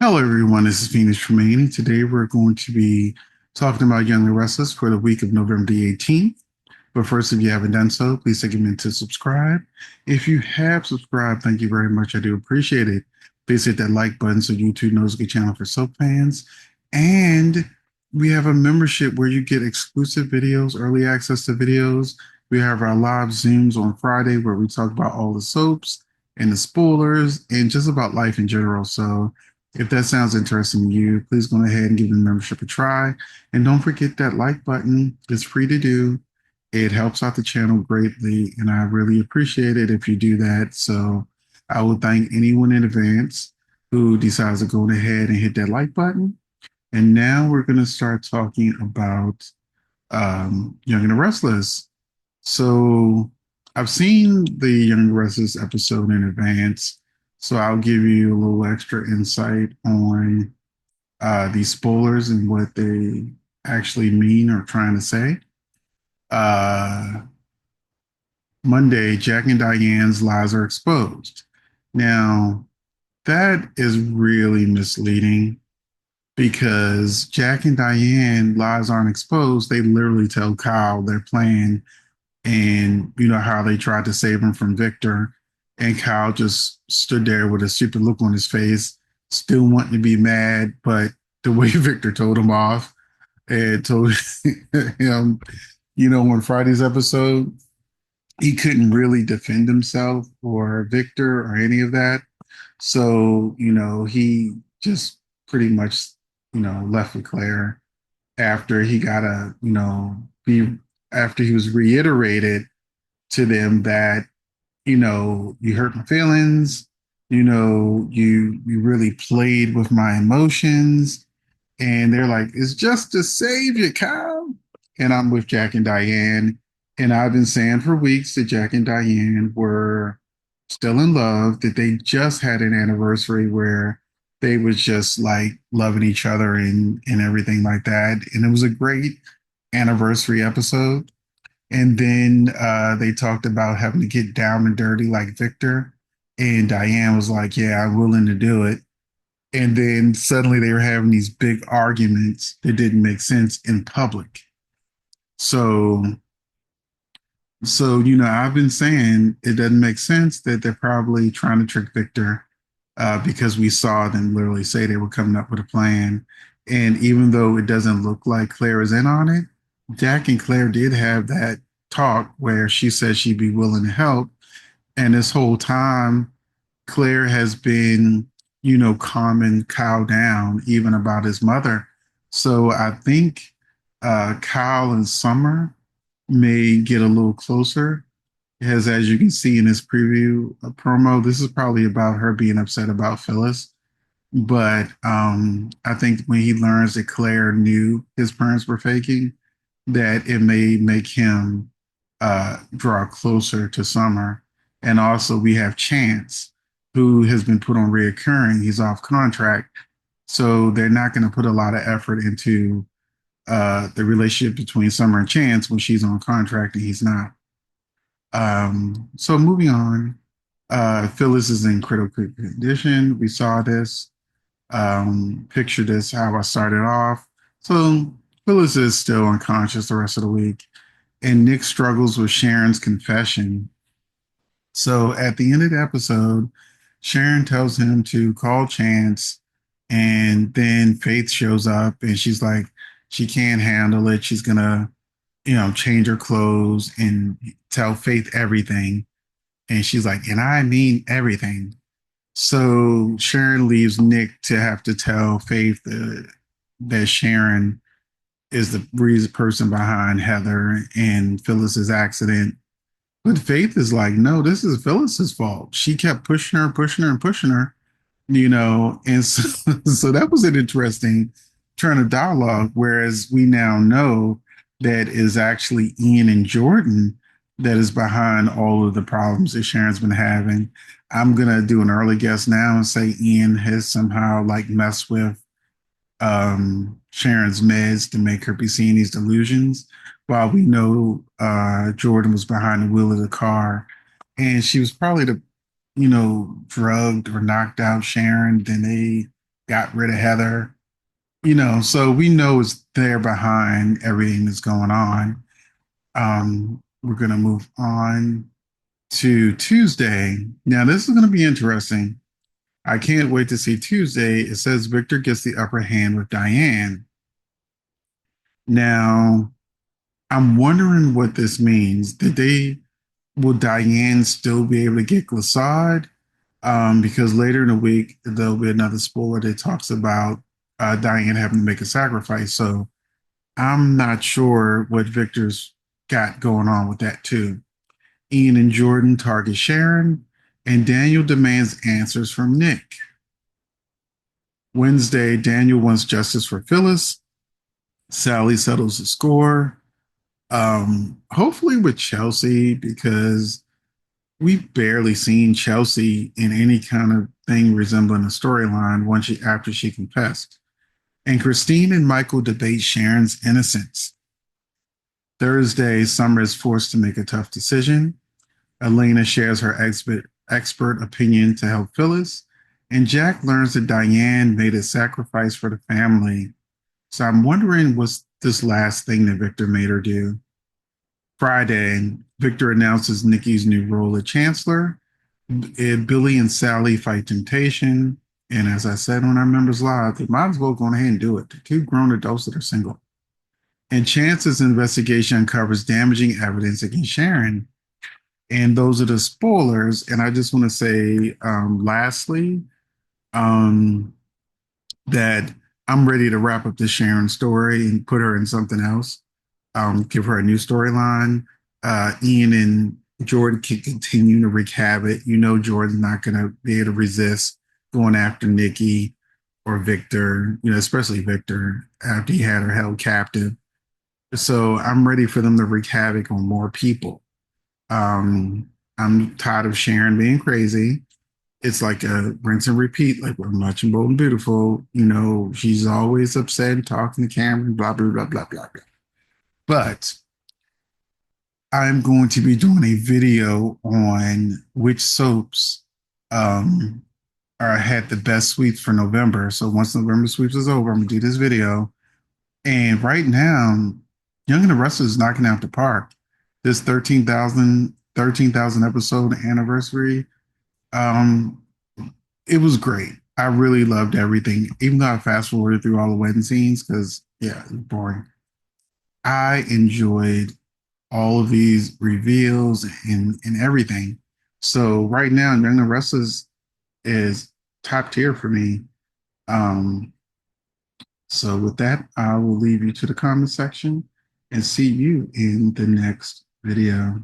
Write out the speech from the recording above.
Hello, everyone. This is Phoenix Tremaine. Today, we're going to be talking about Young and Restless for the week of November the 18th. But first, if you haven't done so, please take a minute to subscribe. If you have subscribed, thank you very much. I do appreciate it. Please hit that like button so YouTube knows a good channel for soap fans. And we have a membership where you get exclusive videos, early access to videos. We have our live Zooms on Friday where we talk about all the soaps and the spoilers and just about life in general. So, if that sounds interesting to you, please go ahead and give the membership a try. And don't forget that like button. It's free to do. It helps out the channel greatly, and I really appreciate it if you do that. So I will thank anyone in advance who decides to go ahead and hit that like button. And now we're going to start talking about Young and the Restless. So I've seen the Young and the Restless episode in advance, so I'll give you a little extra insight on these spoilers and what they actually mean or trying to say. Uh, Monday, Jack and Diane's lies are exposed. Now, that is really misleading because Jack and Diane lies aren't exposed. They literally tell Kyle their plan and you know how they tried to save him from Victor. And Kyle just stood there with a stupid look on his face, still wanting to be mad, but the way Victor told him off and told him, on Friday's episode, he couldn't really defend himself or Victor or any of that. So, he just pretty much, left with Claire after he got be after he was reiterated to them that, you hurt my feelings, you really played with my emotions. And they're like, it's just to save you, Kyle. And I'm with Jack and Diane. And I've been saying for weeks that Jack and Diane were still in love, that they just had an anniversary where they was just like loving each other and everything like that. And it was a great anniversary episode. And then they talked about having to get down and dirty like Victor. And Diane was like, yeah, I'm willing to do it. And then suddenly they were having these big arguments that didn't make sense in public. So, I've been saying it doesn't make sense that they're probably trying to trick Victor because we saw them literally say they were coming up with a plan. And even though it doesn't look like Claire is in on it, Jack and Claire did have that talk where she said she'd be willing to help. And this whole time, Claire has been, calming Kyle down, even about his mother. So I think Kyle and Summer may get a little closer. As you can see in his preview promo, this is probably about her being upset about Phyllis. But I think when he learns that Claire knew his parents were faking, that it may make him draw closer to Summer. And also, we have Chance, who has been put on reoccurring. He's off contract. So they're not going to put a lot of effort into the relationship between Summer and Chance when she's on contract and he's not. So moving on, Phyllis is in critical condition. We saw this. Picture this how I started off. So Phyllis is still unconscious the rest of the week, and Nick struggles with Sharon's confession. So at the end of the episode, Sharon tells him to call Chance, and then Faith shows up, and she's like, she can't handle it. She's gonna, change her clothes and tell Faith everything. And she's like, and I mean everything. So Sharon leaves Nick to have to tell Faith that Sharon is the reason person behind Heather and Phyllis's accident. But Faith is like, no, this is Phyllis's fault. She kept pushing her, pushing her, and pushing her, and so, so that was an interesting turn of dialogue. Whereas we now know that is actually Ian and Jordan that is behind all of the problems that Sharon's been having. I'm gonna do an early guess now and say Ian has somehow like messed with Sharon's meds to make her be seeing these delusions. While we know Jordan was behind the wheel of the car, and she was probably the drugged or knocked out Sharon. Then they got rid of Heather. So we know it's there behind everything that's going on. We're going to move on to Tuesday. Now, this is going to be interesting. I can't wait to see Tuesday. It says Victor gets the upper hand with Diane. Now, I'm wondering what this means. Will Diane still be able to get Glissade? Because later in the week, there'll be another spoiler that talks about Diane having to make a sacrifice. So I'm not sure what Victor's got going on with that, too. Ian and Jordan target Sharon, and Daniel demands answers from Nick. Wednesday, Daniel wants justice for Phyllis. Sally settles the score. Hopefully with Chelsea, because we've barely seen Chelsea in any kind of thing resembling a storyline after she confessed. And Christine and Michael debate Sharon's innocence. Thursday, Summer is forced to make a tough decision. Elena shares her expert opinion to help Phyllis, and Jack learns that Diane made a sacrifice for the family. So I'm wondering what's this last thing that Victor made her do. Friday, Victor announces Nikki's new role as Chancellor. Billy and Sally fight temptation. And as I said on our members live, they might as well go ahead and do it. They're two grown adults that are single. And Chance's investigation uncovers damaging evidence against Sharon. And those are the spoilers. And I just want to say, lastly, um, that I'm ready to wrap up the Sharon story and put her in something else. Give her a new storyline. Ian and Jordan can continue to wreak havoc. Jordan's not going to be able to resist going after Nikki or Victor, especially Victor after he had her held captive. So I'm ready for them to wreak havoc on more people. I'm tired of Sharon being crazy. It's like a rinse and repeat, like we're much and bold and beautiful. She's always upset and talking to Cameron, blah, blah, blah, blah, blah, blah. But I'm going to be doing a video on which soaps had the best sweeps for November. So once November sweeps is over, I'm gonna do this video. And right now, Young and the Restless is knocking out the park. This 13,000 episode anniversary, um, it was great. I really loved everything, even though I fast forwarded through all the wedding scenes because yeah, it was boring. I enjoyed all of these reveals and everything. So right now, Young and Restless is top tier for me. Um, so with that, I will leave you to the comment section and see you in the next video.